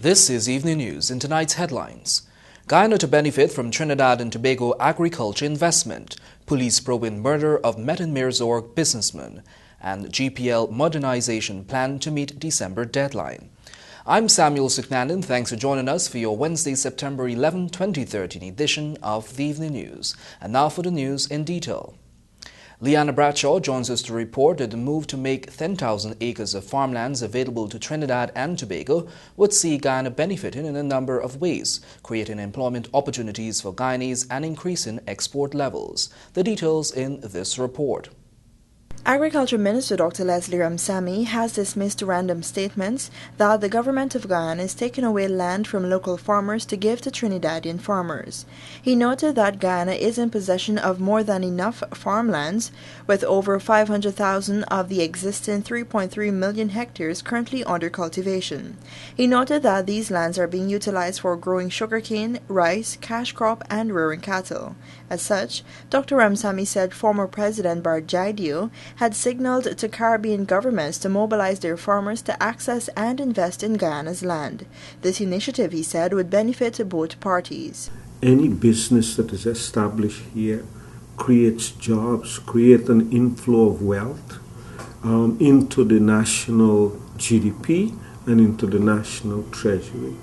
This is Evening News in tonight's headlines. Guyana to benefit from Trinidad and Tobago agriculture investment, police probing murder of Metin Mirzorg businessman, and GPL modernization plan to meet December deadline. I'm Samuel Suknanan. Thanks for joining us for your Wednesday, September 11, 2013 edition of the Evening News. And now for the news in detail. Leanna Bradshaw joins us to report that the move to make 10,000 acres of farmlands available to Trinidad and Tobago would see Guyana benefiting in a number of ways, creating employment opportunities for Guyanese and increasing export levels. The details in this report. Agriculture Minister Dr. Leslie Ramsamy has dismissed random statements that the government of Guyana is taking away land from local farmers to give to Trinidadian farmers. He noted that Guyana is in possession of more than enough farmlands, with over 500,000 of the existing 3.3 million hectares currently under cultivation. He noted that these lands are being utilized for growing sugarcane, rice, cash crop, and rearing cattle. As such, Dr. Ramsamy said former President Barjaidio had signaled to Caribbean governments to mobilize their farmers to access and invest in Guyana's land. This initiative, he said, would benefit both parties. Any business that is established here creates jobs, creates an inflow of wealth into the national GDP and into the national treasury.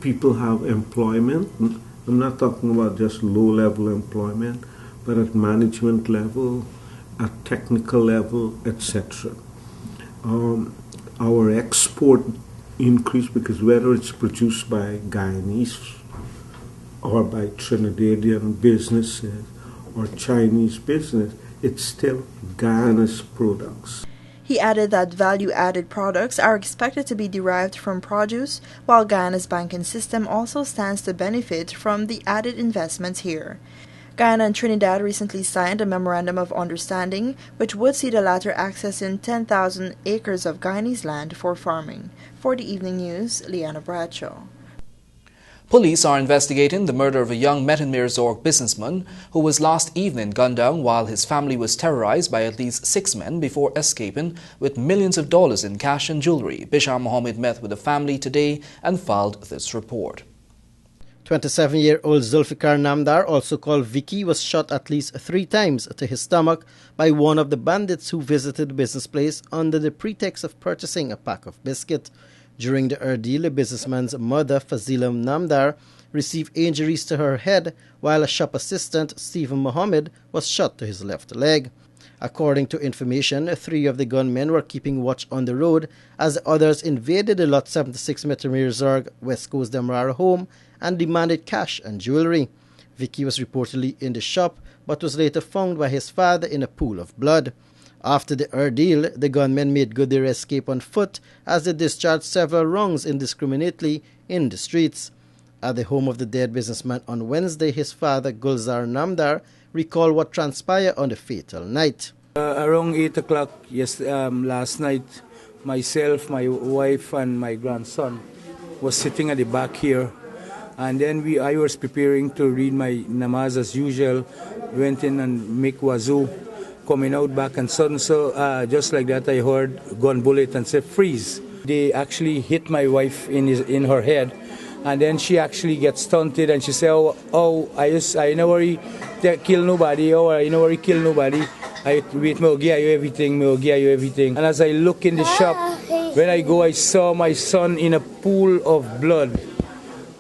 People have employment. I'm not talking about just low-level employment, but at management level, at technical level, etc. Our export increase because whether it's produced by Guyanese or by Trinidadian businesses or Chinese business, it's still Guyana's products. He added that value-added products are expected to be derived from produce, while Guyana's banking system also stands to benefit from the added investments here. Guyana and Trinidad recently signed a Memorandum of Understanding, which would see the latter accessing 10,000 acres of Guyanese land for farming. For the Evening News, Leanna Bradshaw. Police are investigating the murder of a young Metin Mirzorg businessman who was last evening gunned down while his family was terrorized by at least 6 men before escaping with millions of dollars in cash and jewelry. Bishar Mohammed met with the family today and filed this report. 27-year-old Zulfikar Namdar, also called Vicky, was shot at least 3 times to his stomach by one of the bandits who visited the business place under the pretext of purchasing a pack of biscuit. During the ordeal, the businessman's mother, Fazila Namdar, received injuries to her head, while a shop assistant, Stephen Mohammed, was shot to his left leg. According to information, 3 of the gunmen were keeping watch on the road as the others invaded the Lot 76 Metin Mirzorg West Coast Demerara home and demanded cash and jewelry. Vicky was reportedly in the shop but was later found by his father in a pool of blood. After the ordeal, the gunmen made good their escape on foot as they discharged several rounds indiscriminately in the streets. At the home of the dead businessman on Wednesday, his father, Gulzar Namdar, recalled what transpired on the fatal night. Around 8 o'clock last night, myself, my wife, and my grandson was sitting at the back here. And then I was preparing to read my namaz as usual, went in and make wazoo, coming out back, and suddenly, just like that, I heard gun bullet and said, freeze. They actually hit my wife in her head, and then she actually gets stunted, and she said, I never kill nobody, I never kill nobody. I wait, me give you everything. And as I look in the shop, when I go, I saw my son in a pool of blood.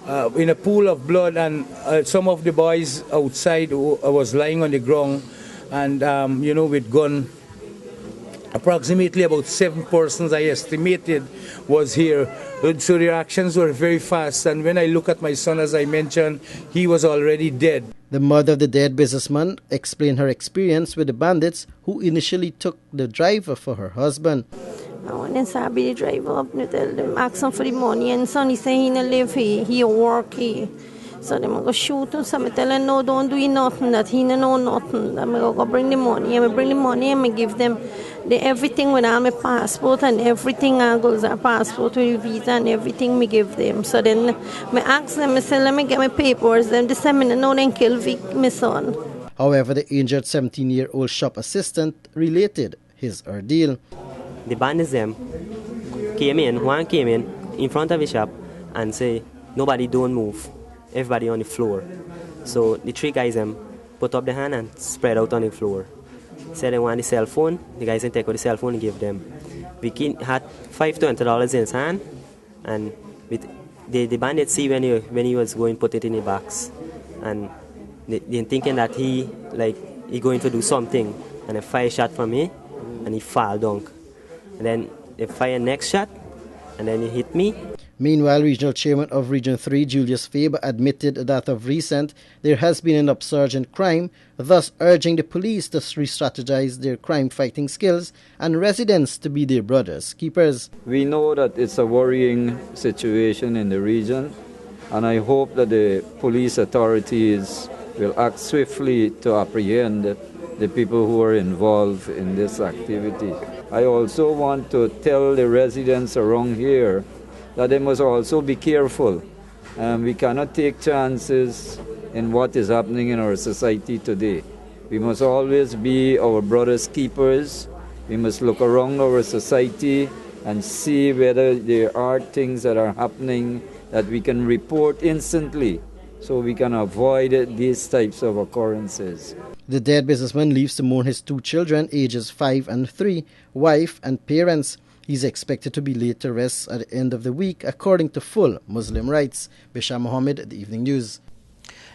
And some of the boys outside was lying on the ground, and with gun. Approximately about 7 persons, I estimated, was here. So the reactions were very fast, and when I look at my son, as I mentioned, he was already dead. The mother of the dead businessman explained her experience with the bandits who initially took the driver for her husband. I went inside to the driver up and tell them, ask him for the money, and son, he said he don't live here, he work here. So they go shoot him, so I tell him, no, don't do nothing, that he don't know nothing. I'm going to go bring the money, and I give them everything with all my passport and everything, I go to passport with visa and everything me give them. So then I ask them, I say, let me get my papers, then they say, no, then kill Vic, my son. However, the injured 17-year-old shop assistant related his ordeal. The bandits them came in front of the shop, and say, nobody don't move, everybody on the floor. So the three guys put up their hand and spread out on the floor. Said they want the cell phone, the guys take out the cell phone and give them. Vicky had $520 in his hand, and the bandits see when he was going to put it in the box, and they thinking that he going to do something, and a fire shot from me, and he fall down. And then they fire next shot, and then he hit me. Meanwhile, Regional Chairman of Region 3, Julius Faber, admitted that of recent there has been an upsurge in crime, thus urging the police to re-strategize their crime-fighting skills and residents to be their brothers' keepers. We know that it's a worrying situation in the region, and I hope that the police authorities will act swiftly to apprehend the people who are involved in this activity. I also want to tell the residents around here that they must also be careful. We cannot take chances in what is happening in our society today. We must always be our brothers' keepers. We must look around our society and see whether there are things that are happening that we can report instantly so we can avoid these types of occurrences. The dead businessman leaves to mourn his two children, ages 5 and 3, wife and parents. He's expected to be laid to rest at the end of the week, according to full Muslim rites. Bishar Mohammed, The Evening News.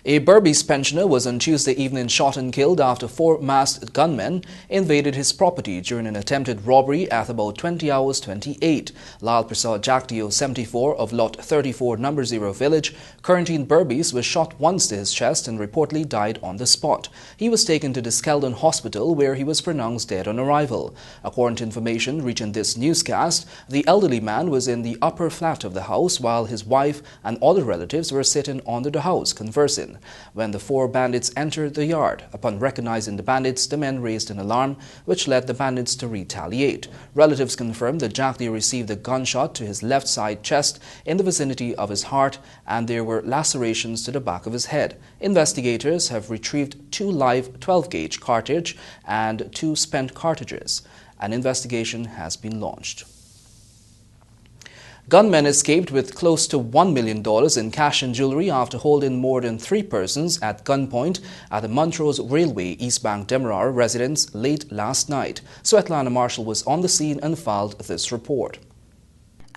A Berbice pensioner was on Tuesday evening shot and killed after 4 masked gunmen invaded his property during an attempted robbery at about 20 hours 28. Lal Prasad Jakdio, 74, of Lot 34, No. 0 village, currently in Berbice, was shot once to his chest and reportedly died on the spot. He was taken to the Skeldon Hospital, where he was pronounced dead on arrival. According to information reaching this newscast, the elderly man was in the upper flat of the house while his wife and other relatives were sitting under the house conversing when the 4 bandits entered the yard. Upon recognizing the bandits, the men raised an alarm, which led the bandits to retaliate. Relatives confirmed that Jakdio received a gunshot to his left side chest in the vicinity of his heart, and there were lacerations to the back of his head. Investigators have retrieved 2 live 12-gauge cartridges and 2 spent cartridges. An investigation has been launched. Gunmen escaped with close to $1 million in cash and jewelry after holding more than 3 persons at gunpoint at the Montrose Railway East Bank Demerara residence late last night. Svetlana Marshall was on the scene and filed this report.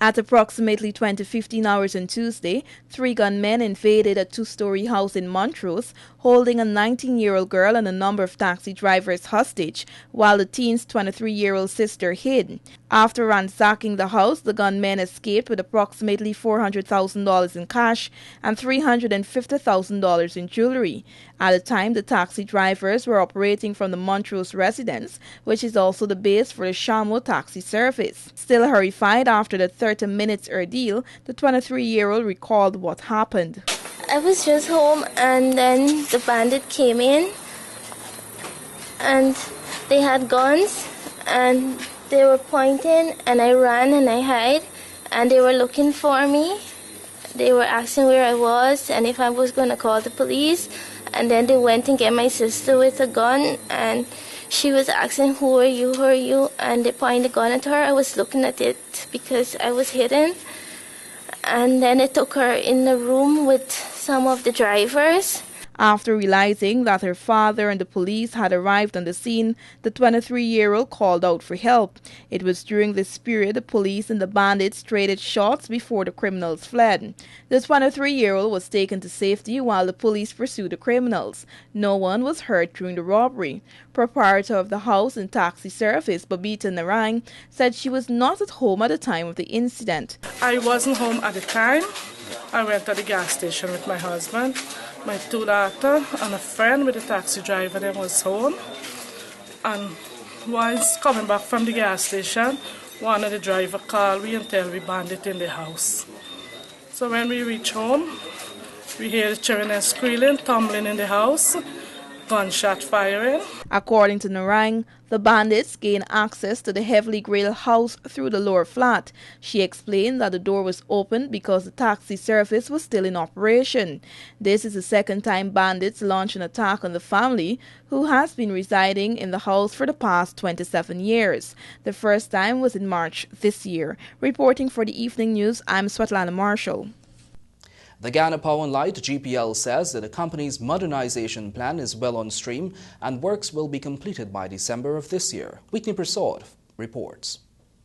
At approximately 20:15 hours on Tuesday, 3 gunmen invaded a 2-story house in Montrose, holding a 19-year-old girl and a number of taxi drivers hostage, while the teen's 23-year-old sister hid. After ransacking the house, the gunmen escaped with approximately $400,000 in cash and $350,000 in jewelry. At the time, the taxi drivers were operating from the Montrose residence, which is also the base for the Shamo taxi service. Still horrified after the 30-minute ordeal, the 23-year-old recalled what happened. I was just home, and then the bandit came in, and they had guns, and they were pointing, and I ran and I hid, and they were looking for me. They were asking where I was and if I was going to call the police, and then they went and get my sister with a gun, and she was asking, who are you, and they pointed the gun at her. I was looking at it because I was hidden. And then they took her in the room with some of the drivers. After realizing that her father and the police had arrived on the scene, the 23-year-old called out for help. It was during this period the police and the bandits traded shots before the criminals fled. The 23-year-old was taken to safety while the police pursued the criminals. No one was hurt during the robbery. Proprietor of the house and taxi service, Babita Narang, said she was not at home at the time of the incident. I wasn't home at the time. I went to the gas station with my husband. My 2 daughters and a friend with a taxi driver that was home. And once coming back from the gas station, one of the driver called me and tell me bandit in the house. So when we reach home, we hear the children squealing, tumbling in the house, gunshot firing. According to Narang, the bandits gained access to the heavily grilled house through the lower flat. She explained that the door was opened because the taxi service was still in operation. This is the second time bandits launched an attack on the family, who has been residing in the house for the past 27 years. The first time was in March this year. Reporting for the Evening News, I'm Svetlana Marshall. The Ghana Power and Light GPL says that the company's modernization plan is well on stream and works will be completed by December of this year. Whitney Prasad reports.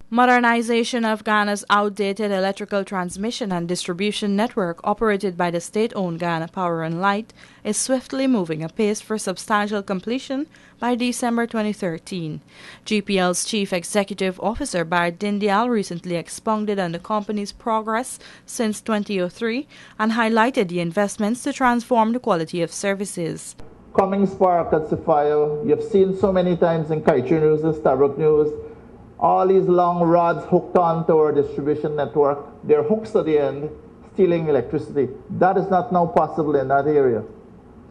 Modernization of Ghana's outdated electrical transmission and distribution network operated by the state-owned Ghana Power and Light is swiftly moving apace for substantial completion by December 2013. GPL's Chief Executive Officer Bart Dindial recently expounded on the company's progress since 2003 and highlighted the investments to transform the quality of services. Cummings Power, Katsifio, you've seen so many times in Kaitri News and Stabrook News, all these long rods hooked onto our distribution network, they're hooks at the end, stealing electricity. That is not now possible in that area.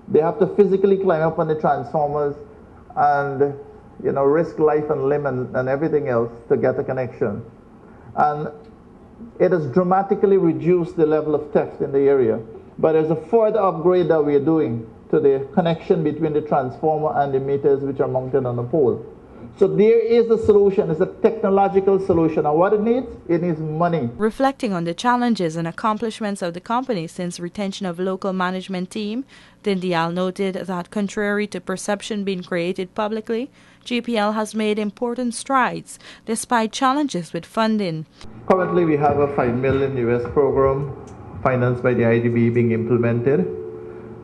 They have to physically climb up on the transformers and, risk life and limb and everything else to get a connection. And it has dramatically reduced the level of theft in the area. But there's a further upgrade that we're doing to the connection between the transformer and the meters which are mounted on the pole. So there is a solution. It's a technological solution. And what it needs money. Reflecting on the challenges and accomplishments of the company since retention of local management team, Dindial noted that contrary to perception being created publicly, GPL has made important strides despite challenges with funding. Currently we have a $5 million US program financed by the IDB being implemented.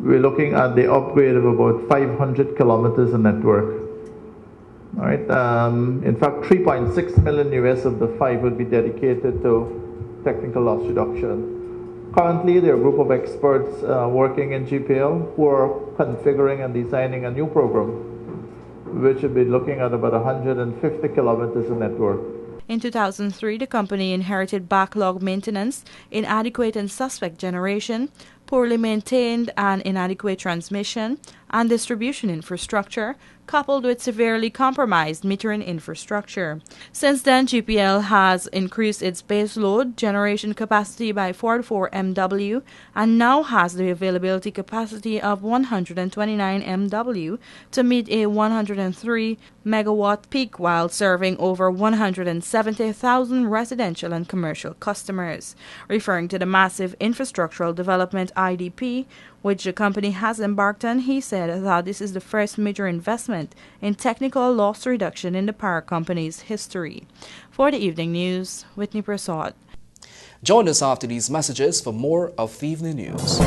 We're looking at the upgrade of about 500 kilometers of network. All right. In fact, 3.6 million US of the 5 will be dedicated to technical loss reduction. Currently, there are a group of experts working in GPL who are configuring and designing a new program, which will be looking at about 150 kilometers of network. In 2003, the company inherited backlog maintenance, inadequate and suspect generation, poorly maintained and inadequate transmission and distribution infrastructure, coupled with severely compromised metering infrastructure. Since then, GPL has increased its base load generation capacity by 44 MW and now has the availability capacity of 129 MW to meet a 103 megawatt peak while serving over 170,000 residential and commercial customers. Referring to the massive infrastructural development IDP, which the company has embarked on, he said that this is the first major investment in technical loss reduction in the power company's history. For the Evening News, Whitney Prasad. Join us after these messages for more of the Evening News.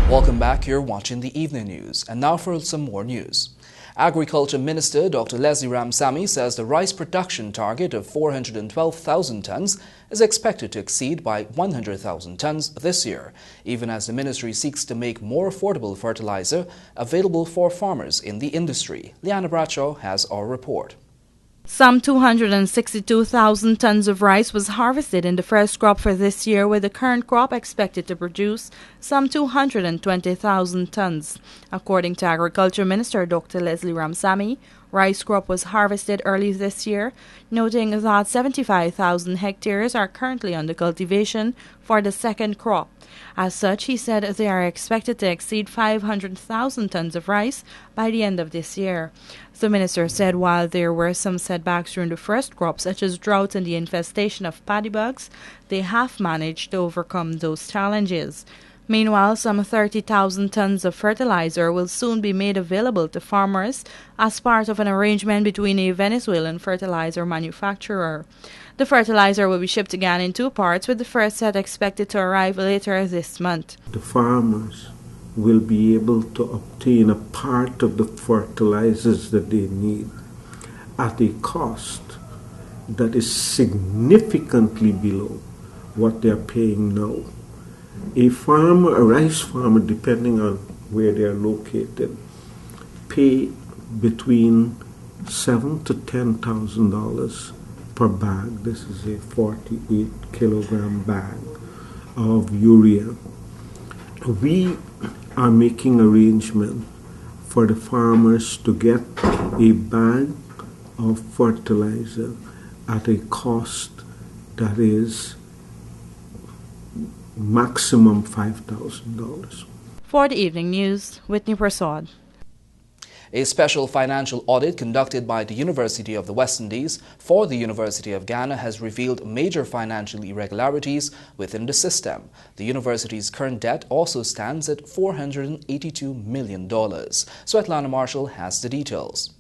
Welcome back, you're watching the Evening News. And now for some more news. Agriculture Minister Dr. Leslie Ramsamy says the rice production target of 412,000 tons is expected to exceed by 100,000 tons this year, even as the ministry seeks to make more affordable fertilizer available for farmers in the industry. Liana Bradshaw has our report. Some 262,000 tons of rice was harvested in the first crop for this year, with the current crop expected to produce some 220,000 tons. According to Agriculture Minister Dr. Leslie Ramsamy, rice crop was harvested early this year, noting that 75,000 hectares are currently under cultivation for the second crop. As such, he said they are expected to exceed 500,000 tons of rice by the end of this year. The minister said while there were some setbacks during the first crop, such as drought and the infestation of paddy bugs, they have managed to overcome those challenges. Meanwhile, some 30,000 tons of fertilizer will soon be made available to farmers as part of an arrangement between a Venezuelan fertilizer manufacturer. The fertilizer will be shipped to Ghana in two parts, with the first set expected to arrive later this month. The farmers will be able to obtain a part of the fertilizers that they need at a cost that is significantly below what they're paying now. A rice farmer, depending on where they're located, pay between $7,000 to $10,000 per bag. This is a 48 kilogram bag of urea. We are making arrangement for the farmers to get a bag of fertilizer at a cost that is maximum $5,000. For the evening news, Whitney Prasad. A special financial audit conducted by the University of the West Indies for the University of Ghana has revealed major financial irregularities within the system. The university's current debt also stands at $482 million. Svetlana Marshall has the details.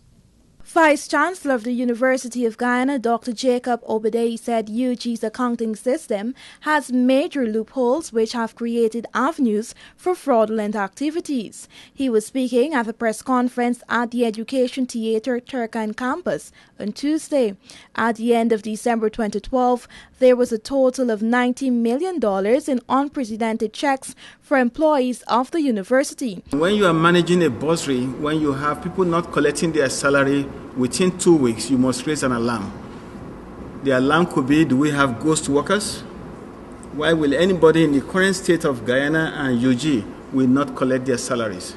Vice-Chancellor of the University of Ghana, Dr. Jacob Obadei, said UG's accounting system has major loopholes which have created avenues for fraudulent activities. He was speaking at a press conference at the Education Theatre Turkine campus on Tuesday. At the end of December 2012, there was a total of $90 million in unprecedented checks for employees of the university. When you are managing a bursary, when you have people not collecting their salary within 2 weeks, you must raise an alarm. The alarm could be, do we have ghost workers? Why will anybody in the current state of Guyana and UG will not collect their salaries?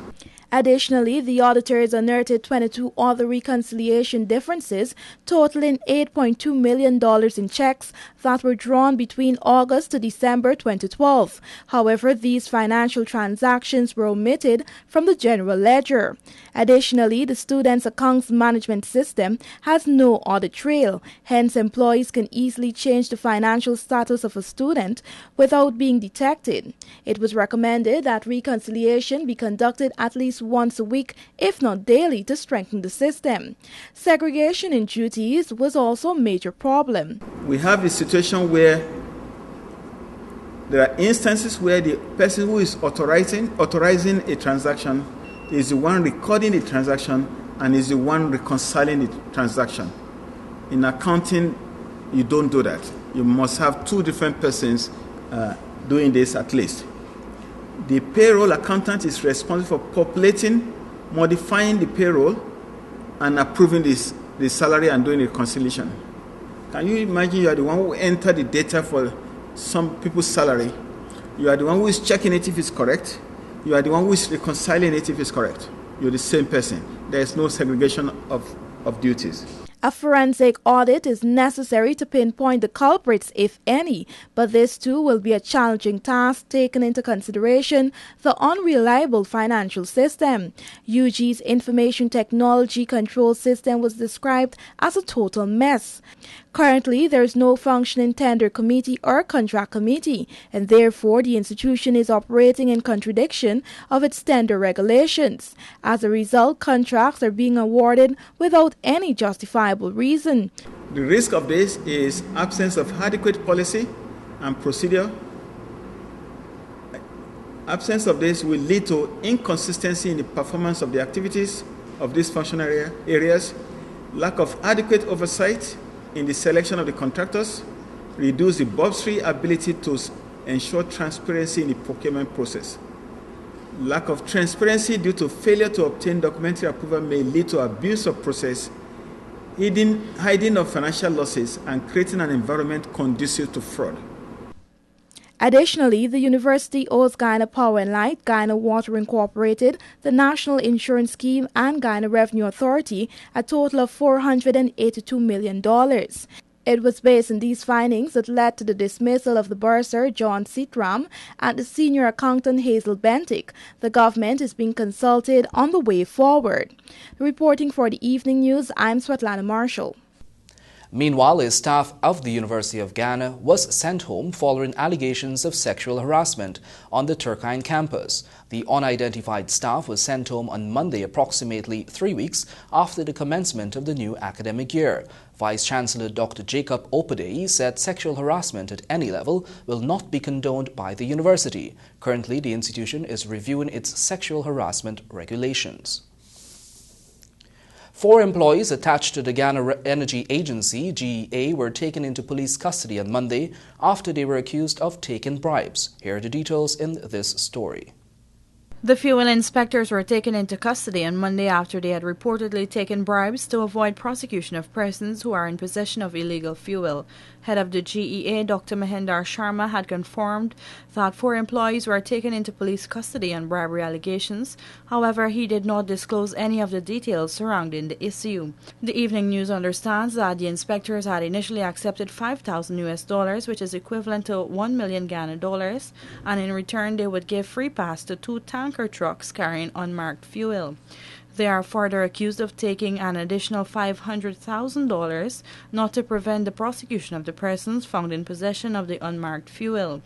Additionally, the auditors unearthed 22 other reconciliation differences totaling $8.2 million in checks that were drawn between August to December 2012. However, these financial transactions were omitted from the general ledger. Additionally, the students' accounts management system has no audit trail. Hence, employees can easily change the financial status of a student without being detected. It was recommended that reconciliation be conducted at least once a week, if not daily, to strengthen the system. Segregation in duties was also a major problem. We have a situation where there are instances where the person who is authorizing a transaction is the one recording the transaction and is the one reconciling the transaction. In accounting, you don't do that. You must have two different persons doing this at least. The payroll accountant is responsible for populating, modifying the payroll, and approving the salary and doing the reconciliation. Can you imagine you are the one who entered the data for some people's salary? You are the one who is checking it if it's correct. You are the one who is reconciling it if it's correct. You're the same person. There is no segregation of duties. A forensic audit is necessary to pinpoint the culprits, if any, but this too will be a challenging task taking into consideration the unreliable financial system. UG's information technology control system was described as a total mess. Currently, there is no functioning tender committee or contract committee, and therefore the institution is operating in contradiction of its tender regulations. As a result, contracts are being awarded without any justifiable reason. The risk of this is absence of adequate policy and procedure. Absence of this will lead to inconsistency in the performance of the activities of these functional areas, lack of adequate oversight in the selection of the contractors, reduce the bursary ability to ensure transparency in the procurement process. Lack of transparency due to failure to obtain documentary approval may lead to abuse of process, hiding of financial losses, and creating an environment conducive to fraud. Additionally, the university owes Ghana Power and Light, Ghana Water Incorporated, the National Insurance Scheme, and Ghana Revenue Authority a total of $482 million. It was based on these findings that led to the dismissal of the bursar John Sitram and the senior accountant Hazel Bentic. The government is being consulted on the way forward. Reporting for the evening news, I'm Svetlana Marshall. Meanwhile, a staff of the University of Ghana was sent home following allegations of sexual harassment on the Turkine campus. The unidentified staff was sent home on Monday, approximately 3 weeks after the commencement of the new academic year. Vice-Chancellor Dr. Jacob Obadei said sexual harassment at any level will not be condoned by the university. Currently, the institution is reviewing its sexual harassment regulations. 4 employees attached to the Ghana Energy Agency, GEA, were taken into police custody on Monday after they were accused of taking bribes. Here are the details in this story. The fuel inspectors were taken into custody on Monday after they had reportedly taken bribes to avoid prosecution of persons who are in possession of illegal fuel. Head of the GEA, Dr. Mahendra Sharma, had confirmed that 4 employees were taken into police custody on bribery allegations. However, he did not disclose any of the details surrounding the issue. The Evening News understands that the inspectors had initially accepted $5,000, which is equivalent to 1 million Ghana dollars, and in return they would give free pass to 2 tanker trucks carrying unmarked fuel. They are further accused of taking an additional $500,000 not to prevent the prosecution of the persons found in possession of the unmarked fuel.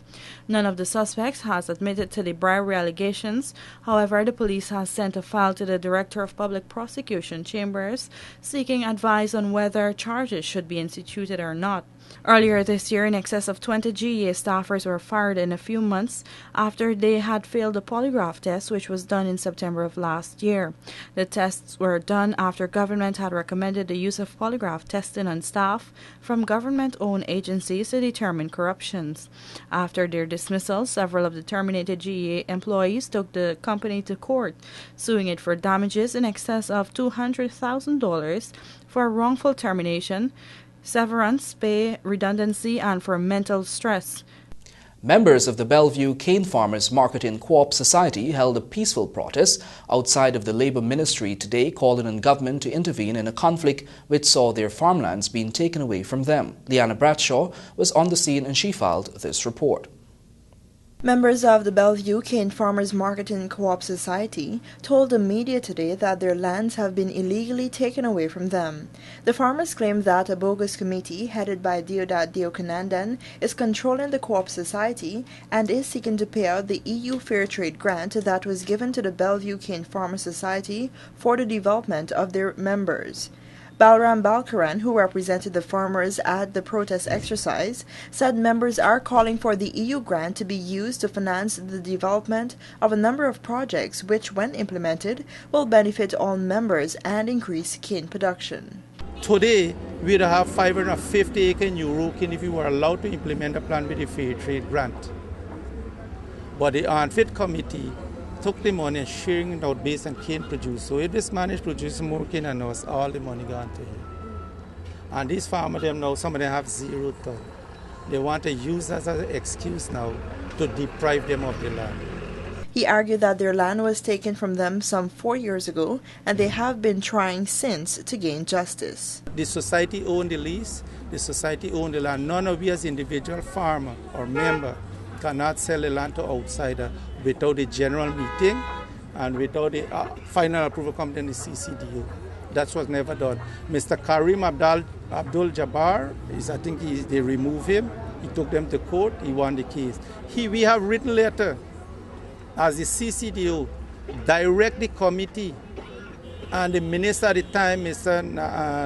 None of the suspects has admitted to the bribery allegations. However, the police has sent a file to the Director of Public Prosecution Chambers seeking advice on whether charges should be instituted or not. Earlier this year, in excess of 20 GEA staffers were fired in a few months after they had failed a polygraph test, which was done in September of last year. The tests were done after government had recommended the use of polygraph testing on staff from government-owned agencies to determine corruptions. After their dismissal, several of the terminated GEA employees took the company to court, suing it for damages in excess of $200,000 for wrongful termination, severance pay, redundancy, and for mental stress. Members of the Bellevue Cane Farmers Marketing Co-op Society held a peaceful protest outside of the Labour Ministry today, calling on government to intervene in a conflict which saw their farmlands being taken away from them. Leanna Bradshaw was on the scene and she filed this report. Members of the Bellevue Cane Farmers Marketing Co-op Society told the media today that their lands have been illegally taken away from them. The farmers claim that a bogus committee headed by Deodat Deokanandan is controlling the Co-op Society and is seeking to pay out the EU Fair Trade grant that was given to the Bellevue Cane Farmers Society for the development of their members. Balram Balkaran, who represented the farmers at the protest exercise, said members are calling for the EU grant to be used to finance the development of a number of projects which, when implemented, will benefit all members and increase cane production. Today, we'd have 550 acre new Rokin if we were allowed to implement a plan with the Fair Trade grant. But the unfit committee took the money and sharing it out based on cane produce. So if this man is producing more cane than us, all the money gone to him. And these farmers, them now, some of them have 0 ton. They want to use that as an excuse now to deprive them of the land. He argued that their land was taken from them some 4 years ago, and they have been trying since to gain justice. The society owned the lease, the society owned the land. None of we as individual farmer or member cannot sell the land to outsider without the general meeting and without the final approval coming from the CCDO. That was never done. Mr. Karim Abdul Jabbar, I think they removed him. He took them to court. He won the case. We have written letter as the CCDO, direct the committee and the minister at the time, Mr.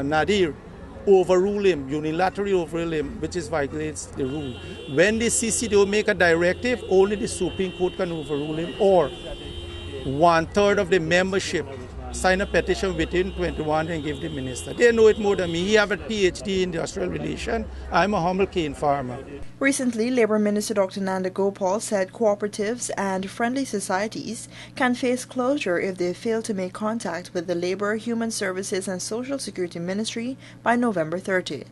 Nadir, overrule him, unilaterally overrule him, which is violates the rule. When the CCDO make a directive, only the Supreme Court can overrule him, or 1/3 of the membership sign a petition within 21 and give the minister. They know it more than me. He have a PhD in industrial relation. I'm a humble cane farmer. Recently, Labour Minister Dr. Nanda Gopal said cooperatives and friendly societies can face closure if they fail to make contact with the Labour, Human Services and Social Security Ministry by November 30.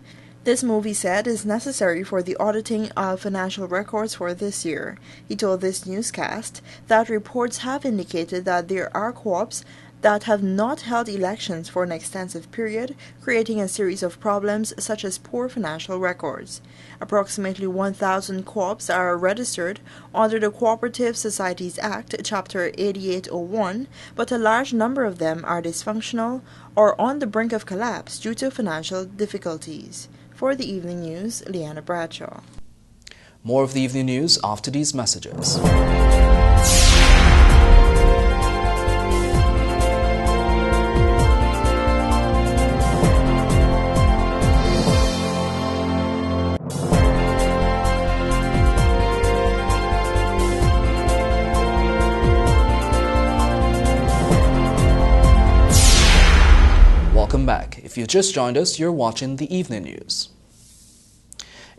This move, he said, is necessary for the auditing of financial records for this year. He told this newscast that reports have indicated that there are co-ops that have not held elections for an extensive period, creating a series of problems such as poor financial records. Approximately 1,000 co-ops are registered under the Cooperative Societies Act, Chapter 8801, but a large number of them are dysfunctional or on the brink of collapse due to financial difficulties. For the Evening News, Leanna Bradshaw. More of the Evening News after these messages. Welcome back. If you just joined us, you're watching the Evening News.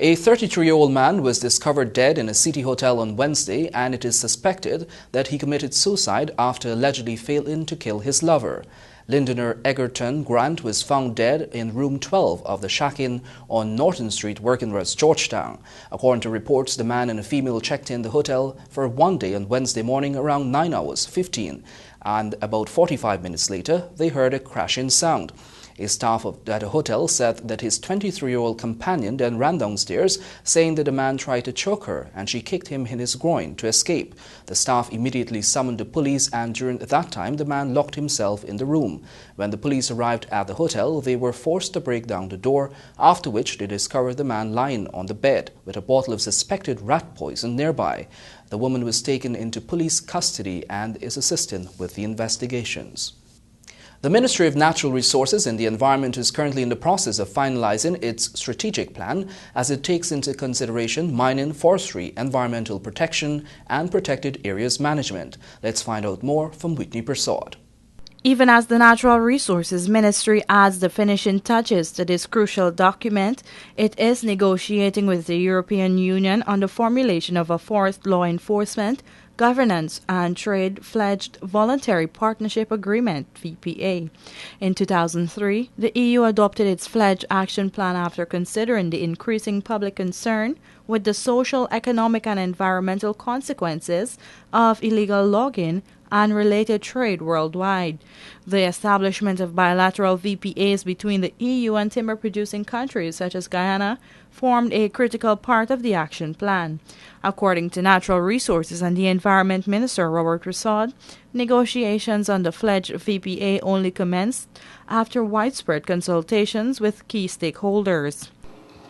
A 33-year-old man was discovered dead in a city hotel on Wednesday, and it is suspected that he committed suicide after allegedly failing to kill his lover. Lindoner Egerton Grant was found dead in room 12 of the Shack Inn on Norton Street, Working-West, Georgetown. According to reports, the man and a female checked in the hotel for one day on Wednesday morning around 9 hours 15, and about 45 minutes later, they heard a crashing sound. A staff at a hotel said that his 23-year-old companion then ran downstairs, saying that the man tried to choke her and she kicked him in his groin to escape. The staff immediately summoned the police, and during that time the man locked himself in the room. When the police arrived at the hotel, they were forced to break down the door, after which they discovered the man lying on the bed with a bottle of suspected rat poison nearby. The woman was taken into police custody and is assisting with the investigations. The Ministry of Natural Resources and the Environment is currently in the process of finalizing its strategic plan as it takes into consideration mining, forestry, environmental protection, and protected areas management. Let's find out more from Whitney Prasad. Even as the Natural Resources Ministry adds the finishing touches to this crucial document, it is negotiating with the European Union on the formulation of a forest law enforcement, governance and trade-fledged voluntary partnership agreement, VPA. In 2003, the EU adopted its Fledged Action Plan after considering the increasing public concern with the social, economic and environmental consequences of illegal logging and related trade worldwide. The establishment of bilateral VPAs between the EU and timber-producing countries such as Guyana formed a critical part of the action plan. According to Natural Resources and the Environment Minister Robert Prasad, negotiations on the Fledged VPA only commenced after widespread consultations with key stakeholders.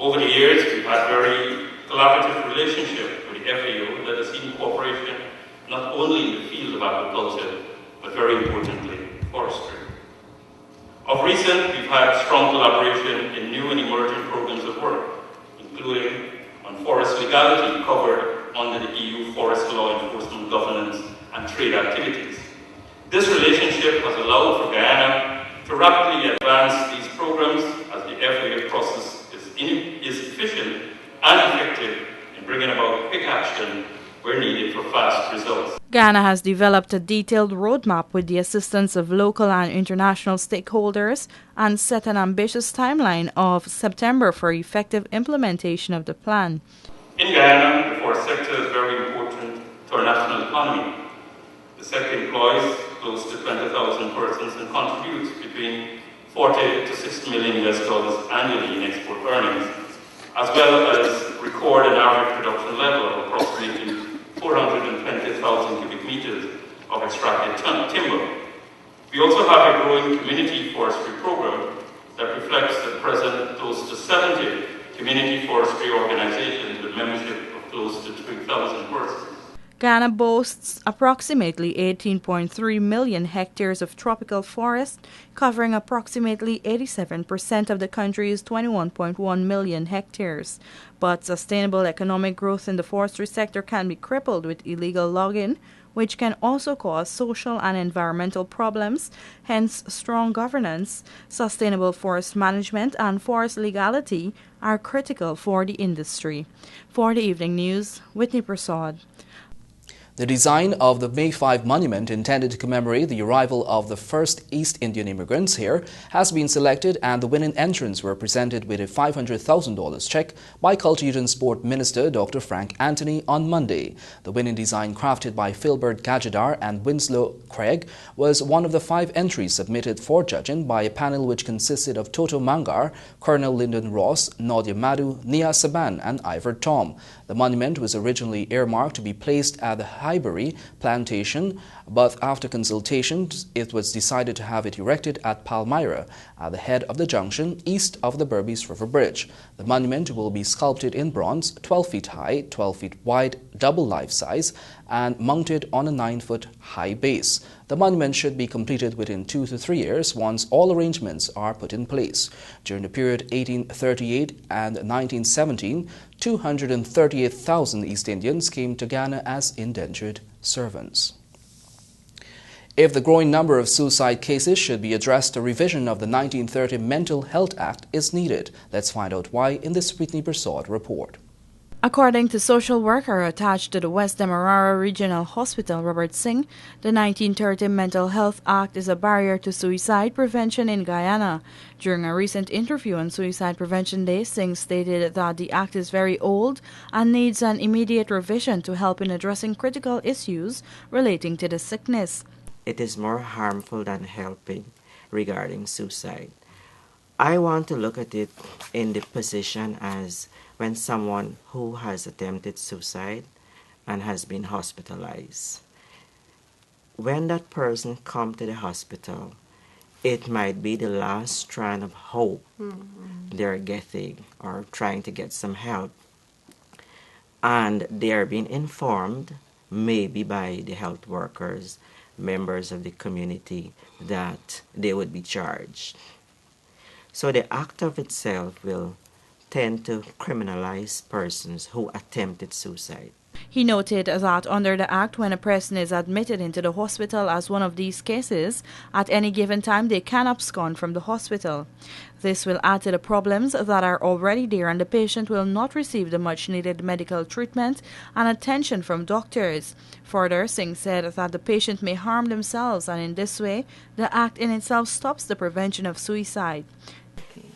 Over the years, we've had a very collaborative relationship with the FAO that has seen cooperation not only in the field of agriculture, but very importantly, forestry. Of recent, we've had strong collaboration in new and emerging programs of work, including on forest legality covered under the EU Forest Law Enforcement Governance and Trade Activities. This relationship has allowed for Guyana to rapidly advance these programs as the FAO process is efficient and effective in bringing about quick action where needed for fast results. Guyana has developed a detailed roadmap with the assistance of local and international stakeholders and set an ambitious timeline of September for effective implementation of the plan. In Guyana, the forest sector is very important to our national economy. The sector employs close to 20,000 persons and contributes between $40 to $60 million annually in export earnings, as well as record an average production level of approximately 420,000 cubic meters of extracted timber. We also have a growing community forestry program that reflects at present close to 70 community forestry organizations with membership of close to 3,000 persons. Guyana boasts approximately 18.3 million hectares of tropical forest, covering approximately 87% of the country's 21.1 million hectares. But sustainable economic growth in the forestry sector can be crippled with illegal logging, which can also cause social and environmental problems. Hence, strong governance, sustainable forest management, and forest legality are critical for the industry. For the Evening News, Whitney Prasad. The design of the May 5 monument, intended to commemorate the arrival of the first East Indian immigrants here, has been selected, and the winning entrants were presented with a $500,000 check by Culture, Youth and Sport Minister Dr. Frank Anthony on Monday. The winning design, crafted by Philbert Gajadar and Winslow Craig, was one of the 5 entries submitted for judging by a panel which consisted of Toto Mangar, Colonel Lyndon Ross, Nadia Madhu, Nia Saban and Ivor Tom. The monument was originally earmarked to be placed at the Bribery plantation, but after consultations, it was decided to have it erected at Palmyra, at the head of the junction east of the Berbice River Bridge. The monument will be sculpted in bronze, 12 feet high, 12 feet wide, double life size, and mounted on a 9-foot high base. The monument should be completed within 2 to 3 years once all arrangements are put in place. During the period 1838 and 1917, 238,000 East Indians came to Guyana as indentured servants. If the growing number of suicide cases should be addressed, a revision of the 1930 Mental Health Act is needed. Let's find out why in this Whitney Persaud report. According to social worker attached to the West Demerara Regional Hospital, Robert Singh, the 1930 Mental Health Act is a barrier to suicide prevention in Guyana. During a recent interview on Suicide Prevention Day, Singh stated that the act is very old and needs an immediate revision to help in addressing critical issues relating to the sickness. It is more harmful than helping regarding suicide. I want to look at it in the position as when someone who has attempted suicide and has been hospitalized. When that person comes to the hospital, it might be the last strand of hope they're getting or trying to get some help. And they are being informed, maybe by the health workers, members of the community, that they would be charged. So the act of itself will tend to criminalize persons who attempted suicide. He noted that under the Act, when a person is admitted into the hospital as one of these cases, at any given time they can abscond from the hospital. This will add to the problems that are already there, and the patient will not receive the much-needed medical treatment and attention from doctors. Further, Singh said that the patient may harm themselves, and in this way, the Act in itself stops the prevention of suicide.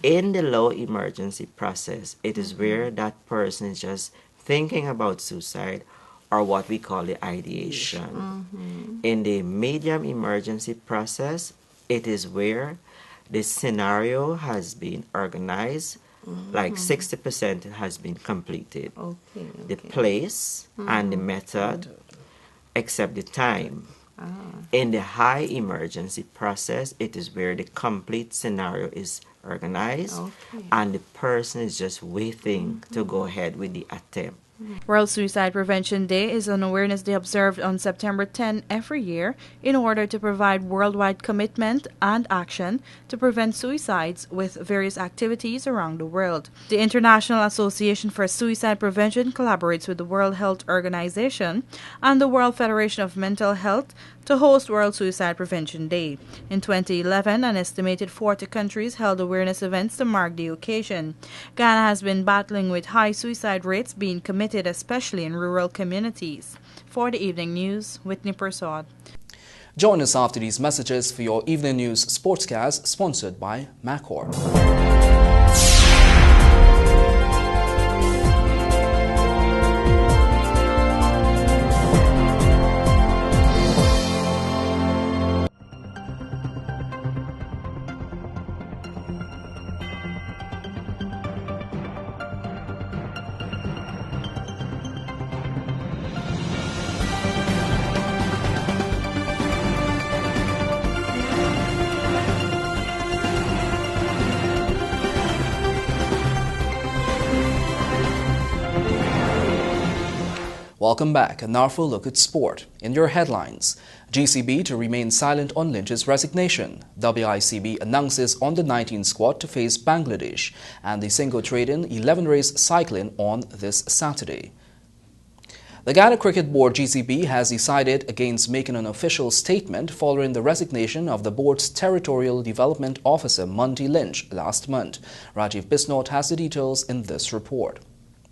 In the low emergency process, it is where that person is just thinking about suicide, or what we call the ideation. In the medium emergency process, it is where the scenario has been organized, like 60% has been completed. The place and the method, except the time. In the high emergency process, it is where the complete scenario is organized and the person is just waiting to go ahead with the attempt. World Suicide Prevention Day is an awareness day observed on September 10 every year in order to provide worldwide commitment and action to prevent suicides with various activities around the world. The International Association for Suicide Prevention collaborates with the World Health Organization and the World Federation of Mental Health to host World Suicide Prevention Day. In 2011, an estimated 40 countries held awareness events to mark the occasion. Ghana has been battling with high suicide rates being committed, especially in rural communities. For the Evening News, Whitney Persaud. Join us after these messages for your Evening News Sportscast, sponsored by Macor. Welcome back, and now for a look at sport. In your headlines, GCB to remain silent on Lynch's resignation. WICB announces on the 19 squad to face Bangladesh, and the single trade-in 11-race cycling on this Saturday. The Ghana Cricket Board GCB has decided against making an official statement following the resignation of the board's Territorial Development Officer Monty Lynch last month. Rajiv Bisnot has the details in this report.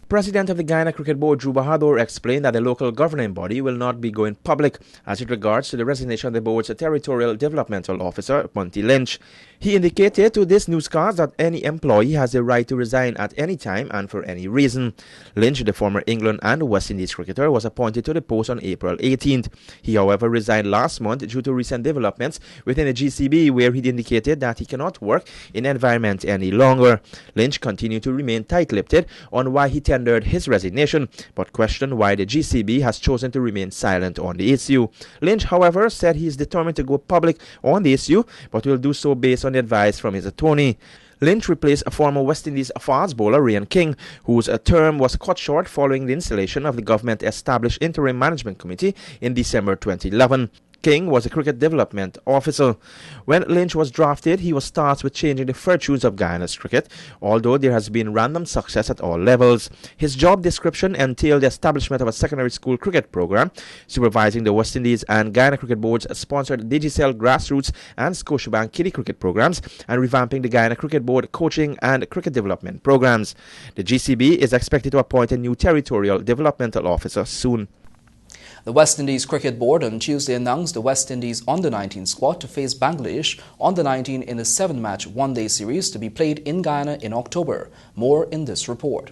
President of the Ghana Cricket Board, Drew Bahadur, explained that the local governing body will not be going public as it regards to the resignation of the board's Territorial Developmental Officer, Monty Lynch. He indicated to this newscast that any employee has the right to resign at any time and for any reason. Lynch, the former England and West Indies cricketer, was appointed to the post on April 18th. He, however, resigned last month due to recent developments within the GCB, where he indicated that he cannot work in the environment any longer. Lynch continued to remain tight-lipped on why he tendered his resignation, but questioned why the GCB has chosen to remain silent on the issue. Lynch, however, said he is determined to go public on the issue, but will do so based on the advice from his attorney. Lynch replaced a former West Indies fast bowler, Ryan King, whose term was cut short following the installation of the government-established Interim Management Committee in December 2011. King was a cricket development officer. When Lynch was drafted, he was tasked with changing the fortunes of Guyana's cricket, although there has been random success at all levels. His job description entailed the establishment of a secondary school cricket program, supervising the West Indies and Guyana Cricket Board's sponsored Digicel grassroots and Scotiabank kiddie cricket programs, and revamping the Guyana Cricket Board coaching and cricket development programs. The GCB is expected to appoint a new territorial developmental officer soon. The West Indies Cricket Board on Tuesday announced the West Indies Under-19 squad to face Bangladesh Under-19 in a 7-match one-day series to be played in Guyana in October. More in this report.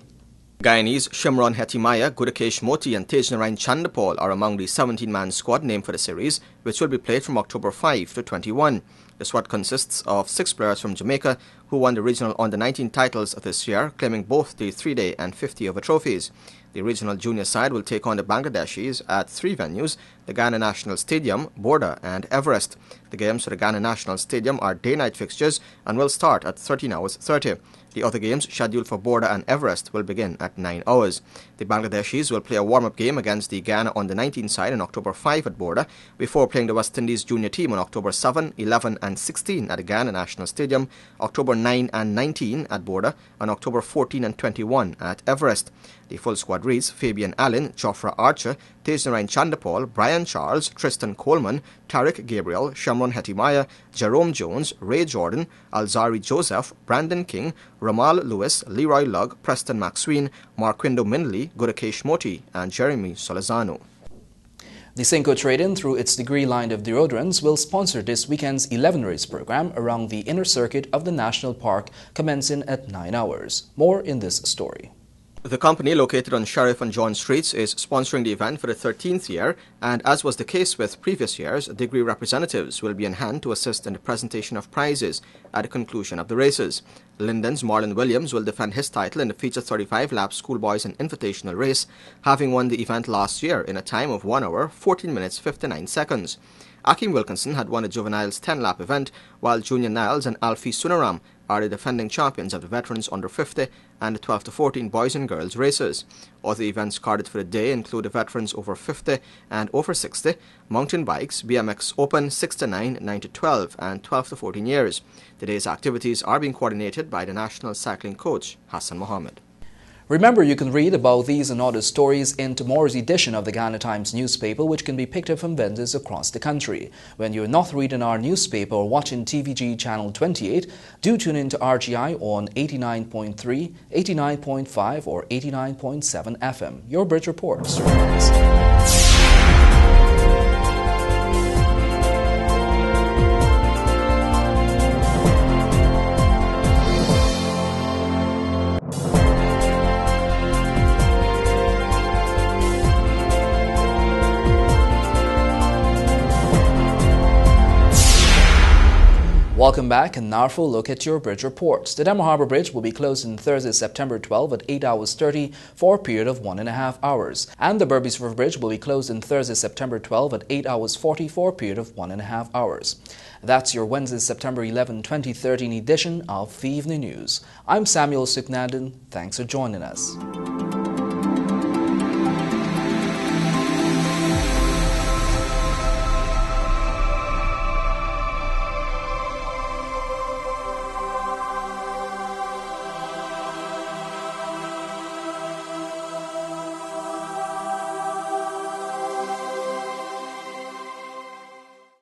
Guyanese Shimron Hetimaya, Gudakesh Moti and Tejnarain Chandapal are among the 17-man squad named for the series, which will be played from October 5 to 21. The squad consists of 6 players from Jamaica who won the regional Under-19 titles this year, claiming both the 3-day and 50-over trophies. The regional junior side will take on the Bangladeshis at 3 venues, the Ghana National Stadium, Border and Everest. The games for the Ghana National Stadium are day-night fixtures and will start at 13 hours 30. The other games scheduled for Border and Everest will begin at 9 hours. The Bangladeshis will play a warm-up game against the Ghana Under-19 side on October 5 at Border, before playing the West Indies junior team on October 7, 11 and 16 at the Ghana National Stadium, October 9 and 19 at Border, and October 14 and 21 at Everest. The full squad reads Fabian Allen, Jofra Archer, Tejnarain Chandapal, Brian Charles, Tristan Coleman, Tariq Gabriel, Shamron Hetimaya, Jerome Jones, Ray Jordan, Alzari Joseph, Brandon King, Ramal Lewis, Leroy Lugg, Preston Maxween, Marquindo Mindley, Gudakesh Moti, and Jeremy Solazano. The Cinco Trade-In, through its degree line of deodorants, will sponsor this weekend's 11 race program around the inner circuit of the National Park, commencing at 9 hours. More in this story. The company, located on Sheriff and John Streets, is sponsoring the event for the 13th year, and as was the case with previous years, degree representatives will be in hand to assist in the presentation of prizes at the conclusion of the races. Linden's Marlon Williams will defend his title in the feature 35-lap schoolboys and invitational race, having won the event last year in a time of 1 hour, 14 minutes, 59 seconds. Akeem Wilkinson had won the juveniles 10-lap event, while Junior Niles and Alfie Sunaram are the defending champions of the veterans under 50 and the 12 to 14 boys and girls races. Other events carded for the day include the veterans over 50 and over 60, mountain bikes, BMX Open 6 to 9, 9 to 12 and 12 to 14 years. Today's activities are being coordinated by the national cycling coach Hassan Mohammed. Remember, you can read about these and other stories in tomorrow's edition of the Ghana Times newspaper, which can be picked up from vendors across the country. When you're not reading our newspaper or watching TVG Channel 28, do tune in to RGI on 89.3, 89.5 or 89.7 FM. Your Bridge Reports. Welcome back, and now for a look at your bridge reports. The Demo Harbour Bridge will be closed on Thursday, September 12 at 8 hours 30 for a period of 1.5 hours. And the Berbice River Bridge will be closed on Thursday, September 12 at 8 hours 40 for a period of 1.5 hours. That's your Wednesday, September 11, 2013 edition of the Evening News. I'm Samuel Suknandon. Thanks for joining us.